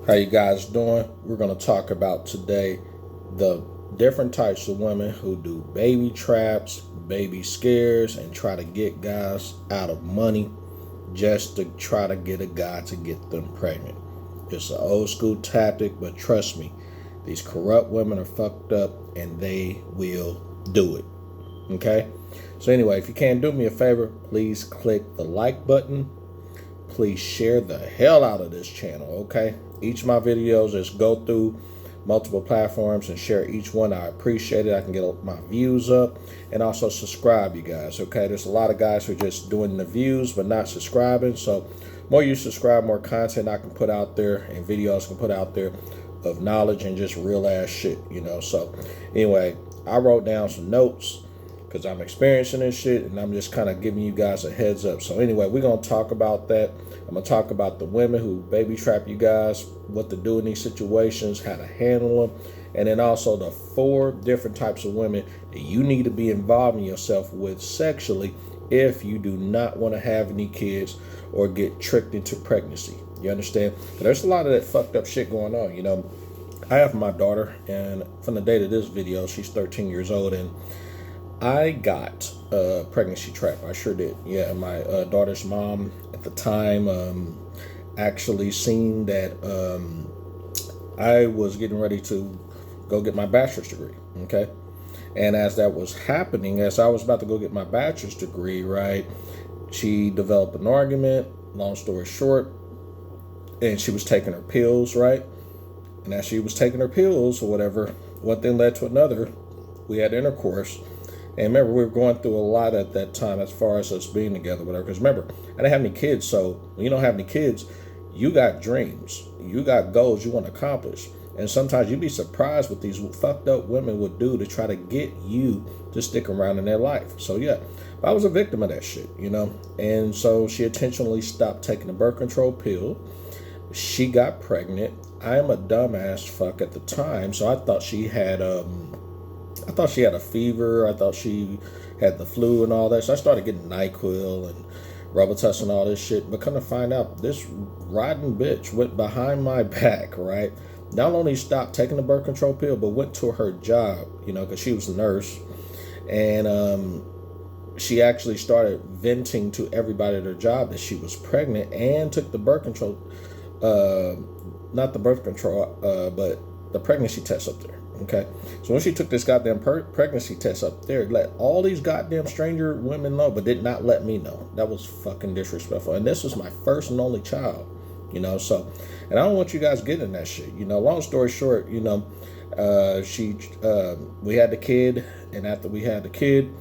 How you guys doing? We're going to talk about today the different types of women who do baby traps, baby scares, and try to get guys out of money just to try to get a guy to get them pregnant. It's an old school tactic, but trust me, these corrupt women are fucked up and they will do it. Okay? So anyway, if you can do me a favor, please click the like button. Please share the hell out of this channel, okay? Each of my videos, just go through multiple platforms and share each one. I appreciate it. I can get my views up. And also subscribe, you guys, okay? There's a lot of guys who are just doing the views but not subscribing. So more you subscribe, more content I can put out there and videos I can put out there of knowledge and just real ass shit, you know? So anyway, I wrote down some notes because I'm experiencing this shit and I'm just kind of giving you guys a heads up. So anyway, we're going to talk about that. I'm going to talk about the women who baby trap you guys, what to do in these situations, how to handle them, and then also the 4 different types of women that you need to be involving yourself with sexually if you do not want to have any kids or get tricked into pregnancy. You understand? There's a lot of that fucked up shit going on, you know. I have my daughter, and from the date of this video, she's 13 years old, and I got a pregnancy trap. I sure did. Yeah, my daughter's mom at the time actually seen that I was getting ready to go get my bachelor's degree, okay? And as that was happening, as I was about to go get my bachelor's degree, right, she developed an argument, long story short, and she was taking her pills, right? And as she was taking her pills or whatever, one thing led to another. We had intercourse. And remember, we were going through a lot at that time as far as us being together, whatever. Because remember, I didn't have any kids. So when you don't have any kids, you got dreams. You got goals you want to accomplish. And sometimes you'd be surprised what these fucked up women would do to try to get you to stick around in their life. So yeah, I was a victim of that shit, you know. And so she intentionally stopped taking the birth control pill. She got pregnant. I am a dumbass fuck at the time. So I thought she had a fever. I thought she had the flu and all that. So I started getting NyQuil and Robitussin and all this shit. But come to find out, this rotten bitch went behind my back, right? Not only stopped taking the birth control pill, but went to her job, you know, because she was a nurse. And she actually started venting to everybody at her job that she was pregnant and took the birth control, not the birth control, but the pregnancy test up there. Okay, so when she took this goddamn pregnancy test up there, let all these goddamn stranger women know, but did not let me know. That was fucking disrespectful. And this was my first and only child, you know. So, and I don't want you guys getting that shit, you know. Long story short, you know, we had the kid, and after we had the kid,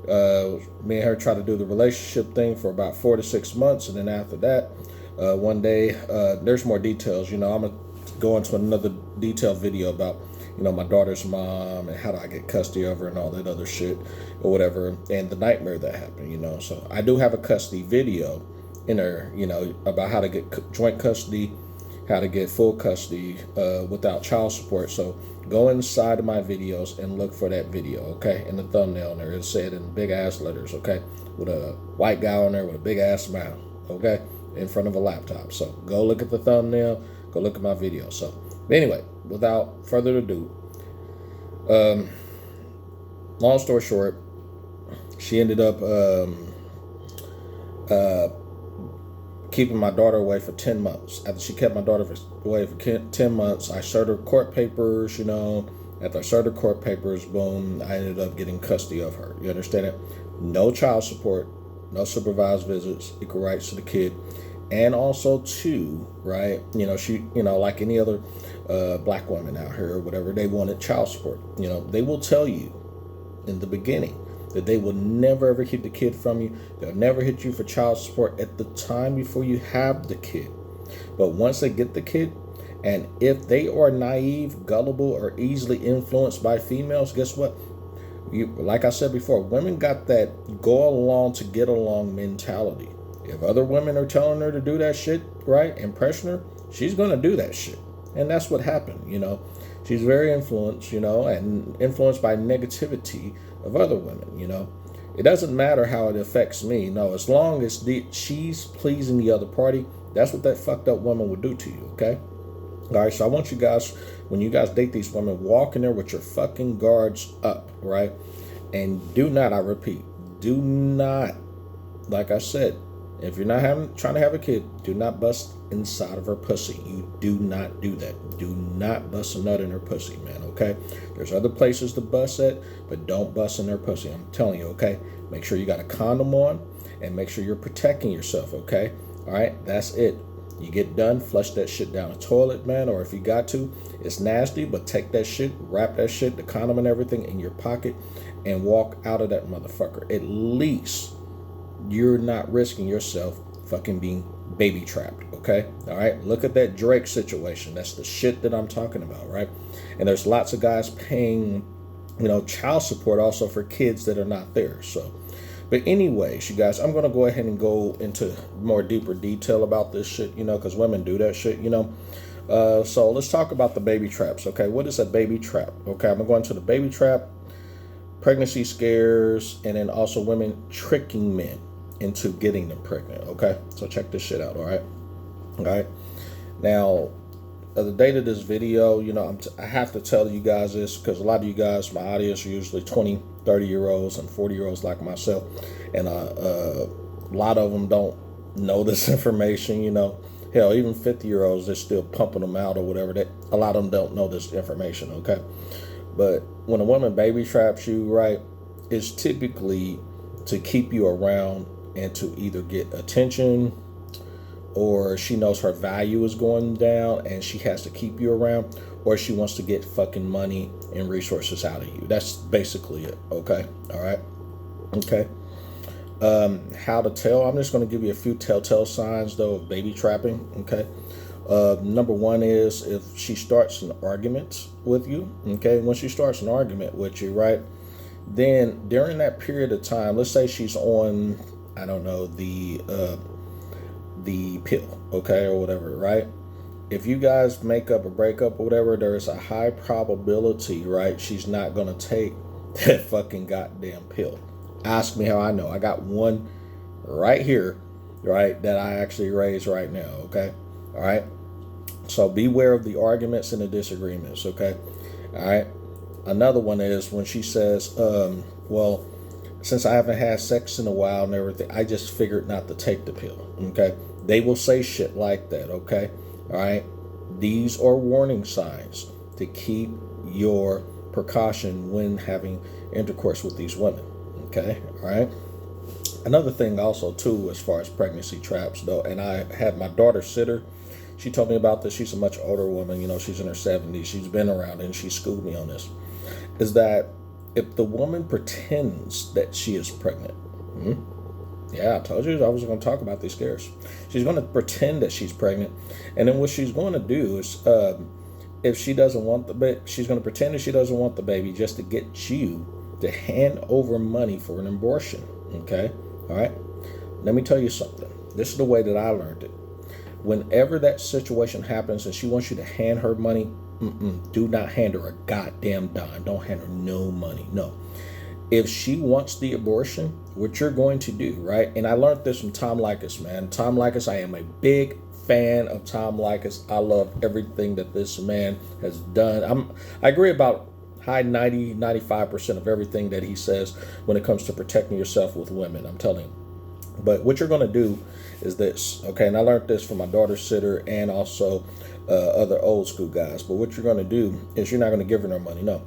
me and her tried to do the relationship thing for about 4 to 6 months, and then after that, one day, there's more details, you know. I'm gonna go into another detailed video about, you know, my daughter's mom and how do I get custody of her and all that other shit or whatever, and the nightmare that happened, you know. So I do have a custody video in there, you know, about how to get joint custody, how to get full custody without child support. So go inside of my videos and look for that video, okay? In the thumbnail there, it said in big ass letters, okay, with a white guy on there with a big ass smile, okay, in front of a laptop. So go look at the thumbnail, go look at my video. So anyway, without further ado, long story short, she ended up keeping my daughter away for 10 months. After she kept my daughter away for 10 months, I served her court papers, you know. After I served her court papers, boom, I ended up getting custody of her. You understand it? No child support, no supervised visits, equal rights to the kid. And also too, right, you know, she, you know, like any other black woman out here or whatever, they wanted child support. You know, they will tell you in the beginning that they will never ever keep the kid from you. They'll never hit you for child support at the time before you have the kid. But once they get the kid, and if they are naive, gullible, or easily influenced by females, guess what? Like I said before, women got that go along to get along mentality. If other women are telling her to do that shit, right, and pressing her, she's going to do that shit. And that's what happened, you know. She's very influenced, you know, and influenced by negativity of other women, you know. It doesn't matter how it affects me. No, as long as she's pleasing the other party, that's what that fucked up woman would do to you, okay? All right, so I want you guys, when you guys date these women, walk in there with your fucking guards up, right? And do not, I repeat, do not, like I said, if you're not trying to have a kid, do not bust inside of her pussy. You do not do that. Do not bust a nut in her pussy, man, okay? There's other places to bust at, but don't bust in her pussy. I'm telling you, okay? Make sure you got a condom on and make sure you're protecting yourself, okay? All right, that's it. You get done, flush that shit down the toilet, man, or if you got to, it's nasty, but take that shit, wrap that shit, the condom and everything in your pocket and walk out of that motherfucker. At least you're not risking yourself fucking being baby trapped, okay? All right, look at that Drake situation. That's the shit that I'm talking about, right? And there's lots of guys paying, child support also for kids that are not theirs. So, but anyways, you guys, I'm going to go ahead and go into more deeper detail about this shit, because women do that shit, so let's talk about the baby traps, okay? What is a baby trap? Okay, I'm going to go into the baby trap, pregnancy scares, and then also women tricking men into getting them pregnant, okay? So check this shit out, all right? Now, the date of this video, I have to tell you guys this because a lot of you guys, my audience are usually 20, 30-year-olds and 40-year-olds like myself, and a lot of them don't know this information, Hell, even 50-year-olds, they're still pumping them out or whatever. That a lot of them don't know this information, okay? But when a woman baby traps you, right, it's typically to keep you around and to either get attention, or she knows her value is going down and she has to keep you around, or she wants to get fucking money and resources out of you. That's basically it, okay? All right? Okay. How to tell? I'm just going to give you a few telltale signs, though, of baby trapping, okay? Number one is if she starts an argument with you, okay? When she starts an argument with you, right, then during that period of time, let's say she's on, I don't know, the pill, okay, or whatever, right? If you guys make up or break up or whatever, there is a high probability, right, she's not going to take that fucking goddamn pill. Ask me how I know. I got one right here, right, that I actually raised right now, okay? All right? So beware of the arguments and the disagreements, okay? All right? Another one is when she says, well, since I haven't had sex in a while and everything, I just figured not to take the pill, okay? They will say shit like that, okay? All right? These are warning signs to keep your precaution when having intercourse with these women, okay? All right? Another thing also, too, as far as pregnancy traps, though, and I had my daughter sitter. She told me about this. She's a much older woman. She's in her 70s. She's been around, and she schooled me on this. Is that if the woman pretends that she is pregnant, yeah, I told you I was going to talk about these scares. She's going to pretend that she's pregnant, and then what she's going to do is, if she doesn't want the baby, she's going to pretend that she doesn't want the baby just to get you to hand over money for an abortion. Okay, all right. Let me tell you something. This is the way that I learned it. Whenever that situation happens and she wants you to hand her money, do not hand her a goddamn dime. Don't hand her no money. No. If she wants the abortion, what you're going to do, right? And I learned this from Tom Likas, man. Tom Likas, I am a big fan of Tom Likas. I love everything that this man has done. I agree about high 90, 95% of everything that he says when it comes to protecting yourself with women. I'm telling you. But what you're going to do is this, okay? And I learned this from my daughter's sitter and also other old school guys. But what you're going to do is you're not going to give her no money. No,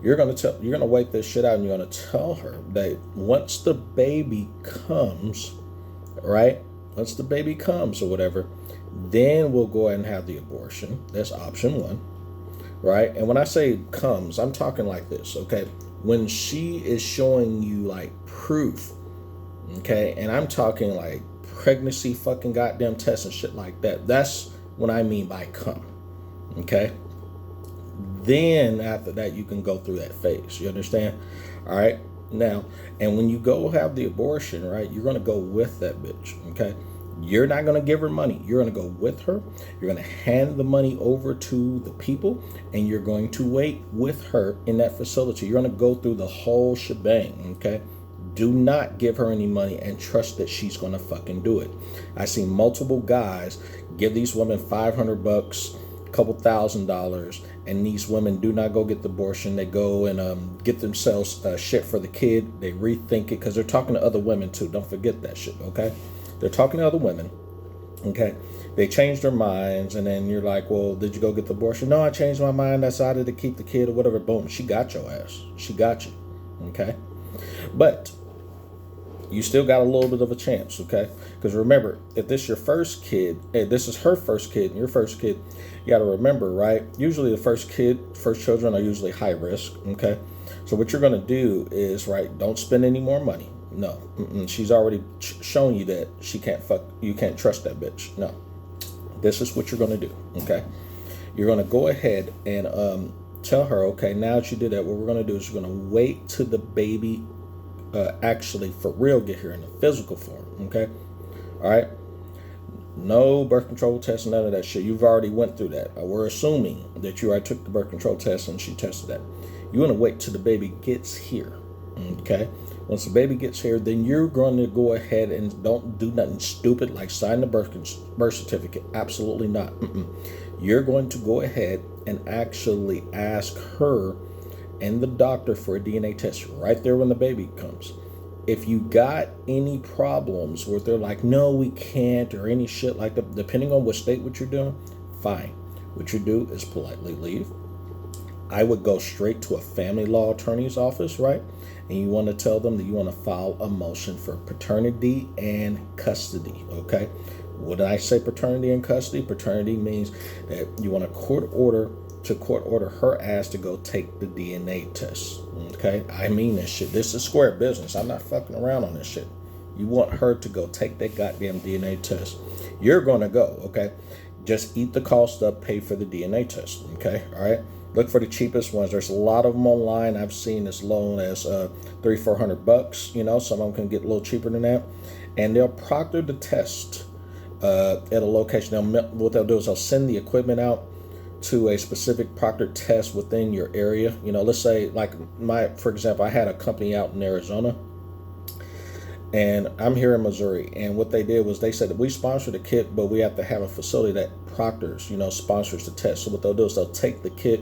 you're going to wait this shit out, and you're going to tell her that once the baby comes, right? Once the baby comes or whatever, then we'll go ahead and have the abortion. That's option one, right? And when I say comes, I'm talking like this, okay? When she is showing you like proof, okay, and I'm talking like pregnancy fucking goddamn tests and shit like that. That's what I mean by come, okay? Then after that, you can go through that phase. You understand? All right? Now, and when you go have the abortion, right, you're going to go with that bitch, okay? You're not going to give her money. You're going to go with her. You're going to hand the money over to the people, and you're going to wait with her in that facility. You're going to go through the whole shebang, okay? Do not give her any money and trust that she's going to fucking do it. I see multiple guys give these women $500, couple $1,000s, and these women do not go get the abortion. They go and get themselves shit for the kid. They rethink it because they're talking to other women too. Don't forget that shit, okay? They're talking to other women, okay? They change their minds, and then you're like, well, did you go get the abortion? No, I changed my mind. I decided to keep the kid or whatever. Boom, she got your ass. She got you, okay? But you still got a little bit of a chance, okay? Because remember, if this is your first kid, this is her first kid and your first kid, you got to remember, right? Usually the first children are usually high risk, okay? So what you're going to do is, right, don't spend any more money. No, she's already shown you that she can't fuck, you can't trust that bitch. No, this is what you're going to do, okay? You're going to go ahead and tell her, okay, now that you did that, what we're going to do is you're going to wait till the baby actually for real get here in a physical form, okay? All right, no birth control test, none of that shit. You've already went through that. We're assuming that you already took the birth control test and she tested that. You want to wait till the baby gets here, okay? Once the baby gets here, then you're going to go ahead and don't do nothing stupid like sign the birth certificate. Absolutely not. You're going to go ahead and actually ask her and the doctor for a DNA test right there when the baby comes. If you got any problems where they're like, no, we can't, or any shit like that, depending on what state what you're doing, fine. What you do is politely leave. I would go straight to a family law attorney's office, right? And you want to tell them that you want to file a motion for paternity and custody, okay? When I say paternity and custody, paternity means that you want a court order her ass to go take the DNA test, okay? I mean this shit. This is square business. I'm not fucking around on this shit. You want her to go take that goddamn DNA test. You're going to go, okay? Just eat the cost up, pay for the DNA test, okay? All right? Look for the cheapest ones. There's a lot of them online. I've seen as low as $300-400. You know, some of them can get a little cheaper than that. And they'll proctor the test at a location. What they'll do is they'll send the equipment out to a specific proctored test within your area. You know, let's say like for example, I had a company out in Arizona and I'm here in Missouri. And what they did was they said that we sponsor the kit, but we have to have a facility that proctors, you know, sponsors the test. So what they'll do is they'll take the kit,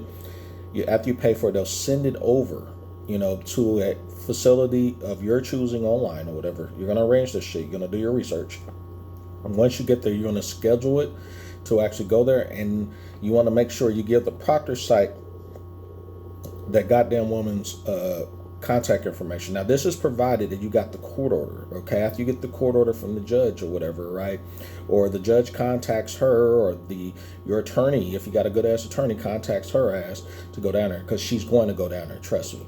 after you pay for it, they'll send it over, you know, to a facility of your choosing online or whatever. You're going to arrange this shit. You're going to do your research. And once you get there, you're going to schedule it to actually go there, and you want to make sure you give the proctor site that goddamn woman's contact information. Now, this is provided that you got the court order, okay? After you get the court order from the judge or whatever, right? Or the judge contacts her, or your attorney, if you got a good ass attorney, contacts her ass to go down there, because she's going to go down there, trust me.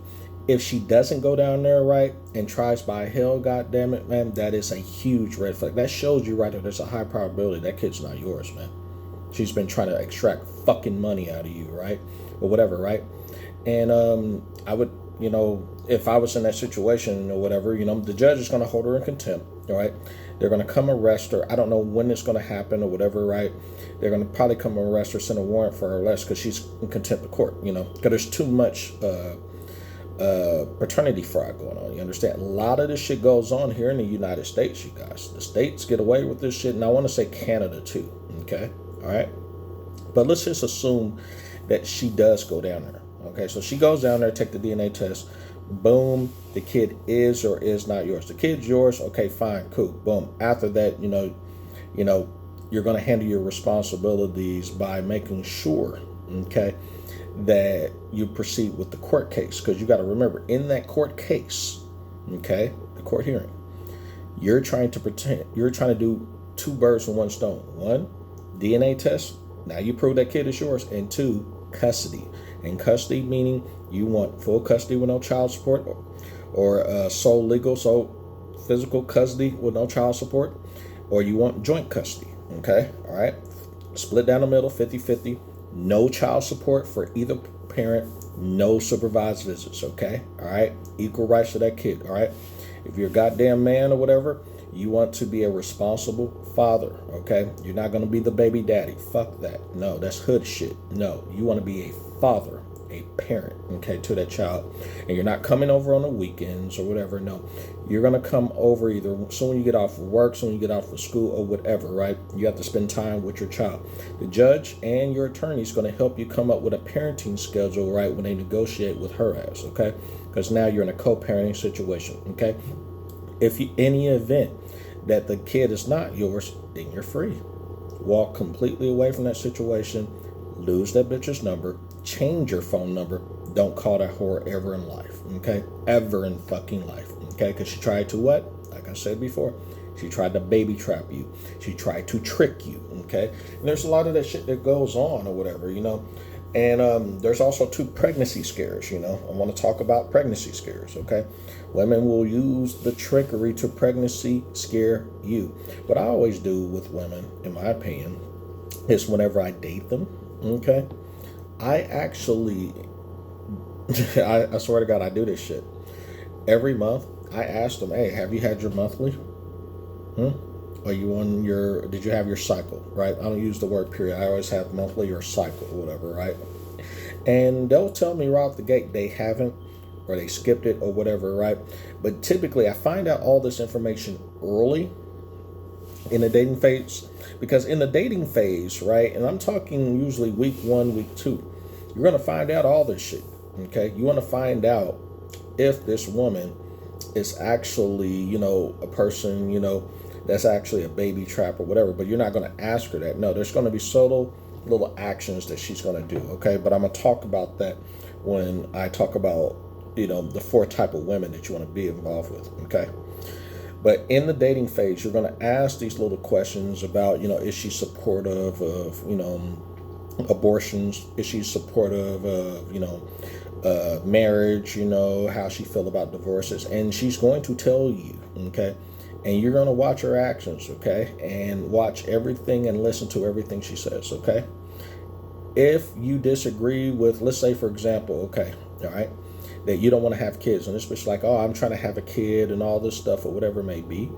If she doesn't go down there, right, and tries by hell, goddamn it, man, that is a huge red flag. That shows you right there, there's a high probability that kid's not yours, man. She's been trying to extract fucking money out of you, right? Or whatever, right? And I would, you know, if I was in that situation or whatever, you know, the judge is going to hold her in contempt, right? They're going to come arrest her. I don't know when it's going to happen or whatever, right? They're going to probably come arrest her, send a warrant for her arrest because she's in contempt of court, you know, because there's too much paternity fraud going on. You understand? A lot of this shit goes on here in the United States, you guys. The states get away with this shit, and I want to say Canada too, okay? All right, but let's just assume that she does go down there. Okay, so she goes down there, take the DNA test. Boom, the kid is or is not yours. The kid's yours. Okay, fine, cool. Boom. After that, you know, you're going to handle your responsibilities by making sure, okay, that you proceed with the court case, because you got to remember, in that court case, okay, the court hearing, you're trying to do two birds with one stone. One, DNA test. Now you prove that kid is yours. And two, custody. And custody meaning you want full custody with no child support, or sole physical custody with no child support, or you want joint custody. Okay, all right, split down the middle, 50-50, no child support for either parent, no supervised visits. Okay, all right, equal rights to that kid. All right, if you're a goddamn man or whatever, you want to be a responsible father, okay? You're not going to be the baby daddy. Fuck that. No, that's hood shit. No, you want to be a father, a parent, okay, to that child. And you're not coming over on the weekends or whatever. No, you're going to come over either soon you get off of work, soon you get off of school or whatever, right? You have to spend time with your child. The judge and your attorney is going to help you come up with a parenting schedule, right, when they negotiate with her ass, okay? Because now you're in a co-parenting situation, okay? If you, any event that the kid is not yours, then you're free. Walk completely away from that situation, lose that bitch's number, change your phone number. Don't call that whore ever in life, okay? Ever in fucking life, okay? Because she tried to what? Like I said before, she tried to baby trap you. She tried to trick you, okay? And there's a lot of that shit that goes on or whatever, you know? And there's also 2 pregnancy scares, you know? I want to talk about pregnancy scares, okay? Women will use the trickery to pregnancy scare you. What I always do with women, in my opinion, is whenever I date them, okay? I actually, I swear to God, I do this shit. Every month, I ask them, hey, have you had your monthly? Are you on your, did you have your cycle, right? I don't use the word period. I always have monthly or cycle or whatever, right? And they'll tell me right off the gate they haven't, or they skipped it or whatever, right? But typically I find out all this information early in the dating phase, because in the dating phase, right, and I'm talking usually week 1, week 2, you're going to find out all this shit, okay? You want to find out if this woman is actually, you know, a person, you know, that's actually a baby trap or whatever, but you're not going to ask her that. No, there's going to be subtle little actions that she's going to do, okay? But I'm going to talk about that when I talk about, you know, the 4 type of women that you want to be involved with, okay? But in the dating phase, you're going to ask these little questions about, you know, is she supportive of, you know, abortions? Is she supportive of, you know, marriage? You know, how she feel about divorces? And she's going to tell you, okay? And you're going to watch her actions, okay? And watch everything and listen to everything she says, okay? If you disagree with, let's say, for example, okay, all right, that you don't want to have kids, and this bitch like, oh, I'm trying to have a kid and all this stuff or whatever it may be,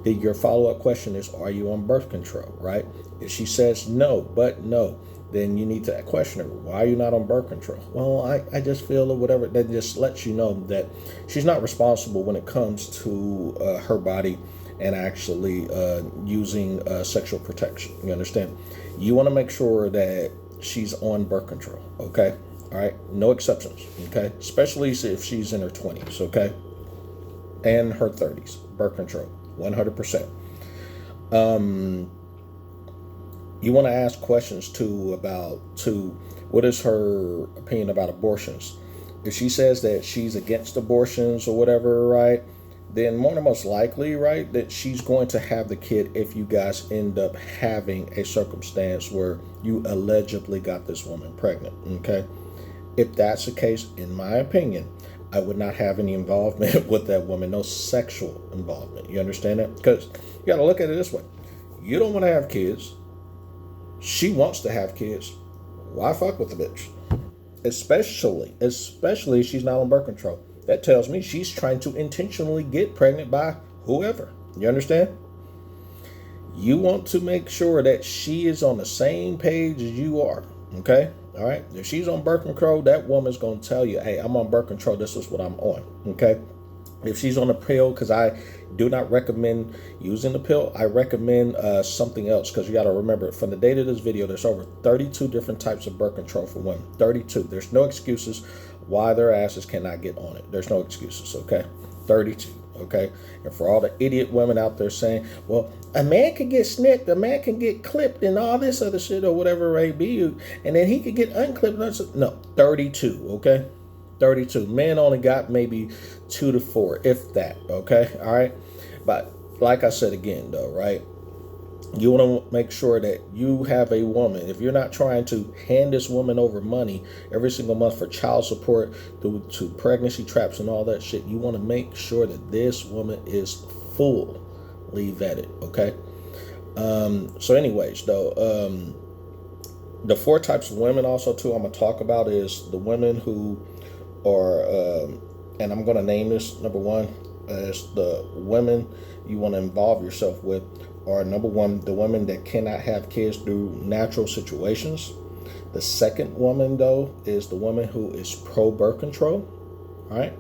then your follow-up question is, are you on birth control, right? If she says no, but no, then you need to question her, why are you not on birth control? Well, I just feel or whatever. That just lets you know that she's not responsible when it comes to her body and actually using sexual protection. You understand? You want to make sure that she's on birth control, okay? All right, no exceptions, okay? Especially if she's in her 20s, okay? And her 30s, birth control, 100%. You want to ask questions too about, what is her opinion about abortions? If she says that she's against abortions or whatever, right, then more than most likely, right, that she's going to have the kid if you guys end up having a circumstance where you allegedly got this woman pregnant, okay? If that's the case, in my opinion, I would not have any involvement with that woman, no sexual involvement. You understand that? Because you got to look at it this way. You don't want to have kids. She wants to have kids. Why fuck with the bitch? Especially if she's not on birth control. That tells me she's trying to intentionally get pregnant by whoever. You understand? You want to make sure that she is on the same page as you are. Okay? All right? If she's on birth control, that woman's going to tell you, hey, I'm on birth control. This is what I'm on. Okay? If she's on a pill, because I do not recommend using the pill, I recommend something else, because you got to remember, from the date of this video, there's over 32 different types of birth control for women. 32. There's no excuses why their asses cannot get on it. There's no excuses, okay? 32, okay? And for all the idiot women out there saying, well, a man can get snipped, a man can get clipped and all this other shit or whatever it may be, and then he could get unclipped. No, 32, okay? 32. Men only got maybe 2 to 4, if that, okay? All right? But like I said again, though, right? You want to make sure that you have a woman. If you're not trying to hand this woman over money every single month for child support to pregnancy traps and all that shit, you want to make sure that this woman is fully vetted, okay? So anyways, though, the 4 types of women also, too, I'm going to talk about is the women who are, and I'm going to name this, number 1, as the women you want to involve yourself with are, number 1, the women that cannot have kids through natural situations. The second woman, though, is the woman who is pro birth control. Right.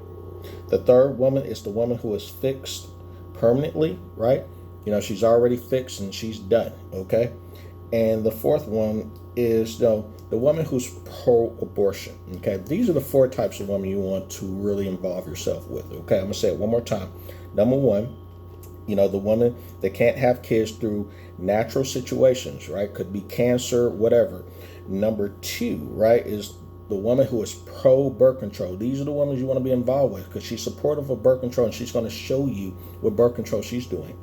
The third woman is the woman who is fixed permanently. Right. She's already fixed and she's done. Okay. And the fourth one is the woman who's pro-abortion. Okay, these are the 4 types of women you want to really involve yourself with. Okay, I'm gonna say it one more time. Number 1, the woman that can't have kids through natural situations, right? Could be cancer, whatever. Number 2, right, is the woman who is pro-birth control. These are the women you want to be involved with because she's supportive of birth control and she's going to show you what birth control she's doing.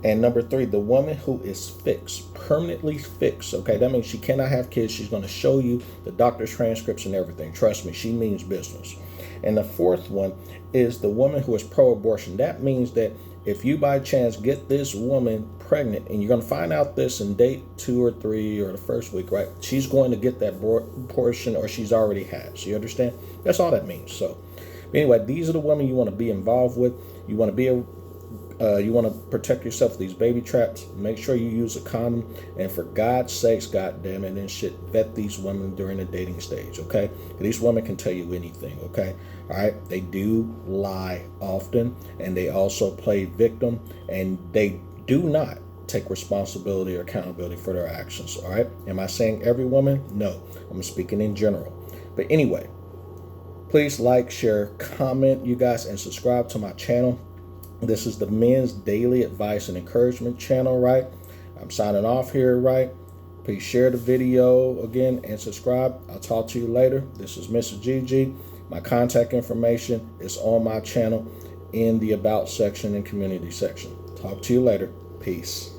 And number 3, the woman who is fixed, permanently fixed. Okay, that means she cannot have kids. She's going to show you the doctor's transcripts and everything. Trust me, she means business. And the fourth one is the woman who is pro-abortion. That means that if you by chance get this woman pregnant, and you're going to find out this in date 2 or 3 or the first week, right? She's going to get that portion, or she's already has. You understand? That's all that means. So anyway, these are the women you want to be involved with. You want to be you want to protect yourself with these baby traps. Make sure you use a condom. And for God's sakes, God damn it, and shit, vet these women during the dating stage, okay? These women can tell you anything, okay? All right? They do lie often, and they also play victim, and they do not take responsibility or accountability for their actions, all right? Am I saying every woman? No. I'm speaking in general. But anyway, please like, share, comment, you guys, and subscribe to my channel. This is the Men's Daily Advice and Encouragement channel, right? I'm signing off here, right? Please share the video again and subscribe. I'll talk to you later. This is Mr. GG. My contact information is on my channel in the About section and Community section. Talk to you later. Peace.